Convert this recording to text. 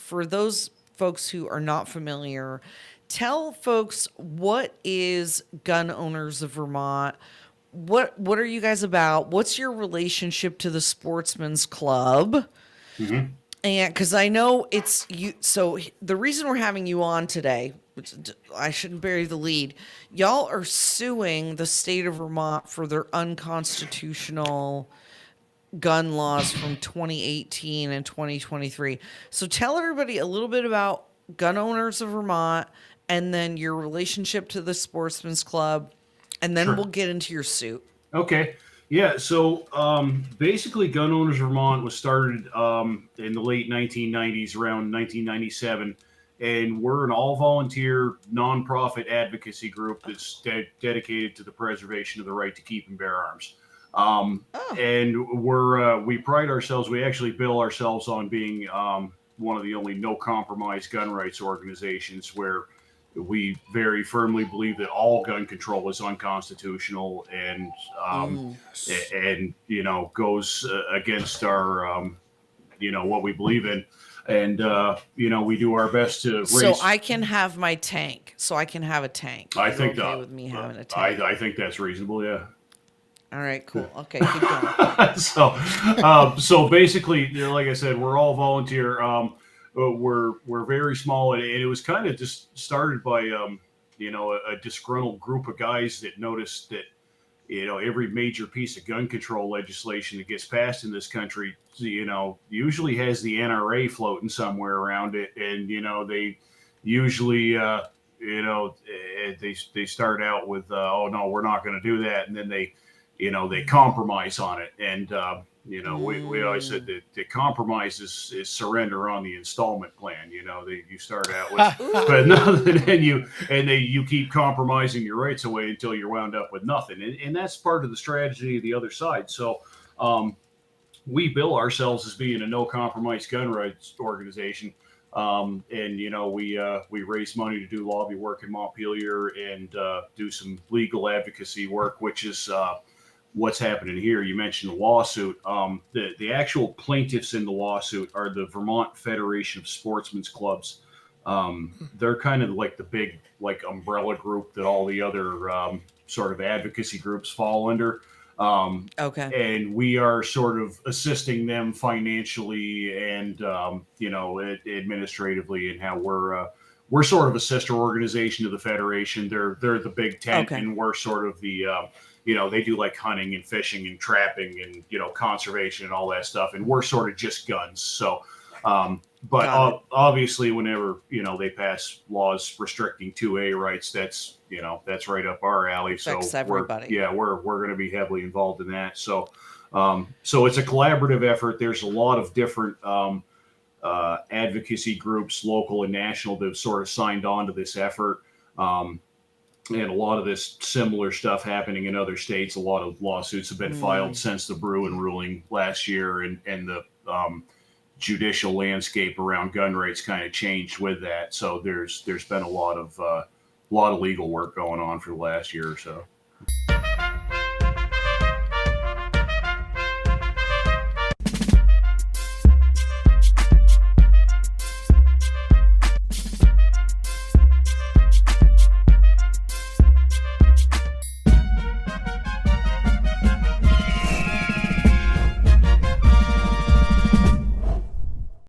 for those folks who are not familiar, tell folks what is Gun Owners of Vermont? What are you guys about? What's your relationship to the Sportsman's Club? Hmm. And because I know it's you, so the reason we're having you on today, which I shouldn't bury the lead, y'all are suing the state of Vermont for their unconstitutional gun laws from 2018 and 2023. So tell everybody a little bit about Gun Owners of Vermont and then your relationship to the Sportsman's Club, and then we'll Sure. get into your suit. Okay. Yeah. So basically, Gun Owners of Vermont was started in the late 1990s, around 1997. And we're an all volunteer nonprofit advocacy group that's dedicated to the preservation of the right to keep and bear arms. Oh, And we pride ourselves, we actually bill ourselves on being one of the only no compromise gun rights organizations where we very firmly believe that all gun control is unconstitutional um, Yes. and goes against our what we believe in, and we do our best to so raise. I can have my tank. So I can have a tank. I You're think okay that with me having a I, tank? I think that's reasonable. Yeah. All right, cool. Okay, keep going. So basically, like I said, we're all volunteer. We're very small, and it was kind of just started by a disgruntled group of guys that noticed that every major piece of gun control legislation that gets passed in this country, usually has the NRA floating somewhere around it, and they usually they start out with oh no, we're not going to do that, and then they compromise on it. And we always said Mm. that the compromise is surrender on the installment plan. You start out with, but no, Ooh. you keep compromising your rights away until you're wound up with nothing. And that's part of the strategy of the other side. So um, we bill ourselves as being a no compromise gun rights organization. And we raise money to do lobby work in Montpelier and do some legal advocacy work, which is what's happening here. You mentioned the lawsuit. The actual plaintiffs in the lawsuit are the Vermont Federation of Sportsmen's Clubs. They're kind of like the big like umbrella group that all the other sort of advocacy groups fall under. Um, Okay. and we are sort of assisting them financially and administratively in how we're sort of a sister organization to the federation. They're the big tent, Okay. and we're sort of the they do like hunting and fishing and trapping and conservation and all that stuff, and we're sort of just guns. So, but Got it. obviously, whenever they pass laws restricting 2A rights, that's right up our alley. Affects So everybody. we're going to be heavily involved in that. So so it's a collaborative effort. There's a lot of different advocacy groups, local and national, that have sort of signed on to this effort. Um, and a lot of this similar stuff happening in other states. A lot of lawsuits have been filed Mm. since the Bruin ruling last year, and the judicial landscape around gun rights kind of changed with that. So there's been a lot of legal work going on for the last year or so.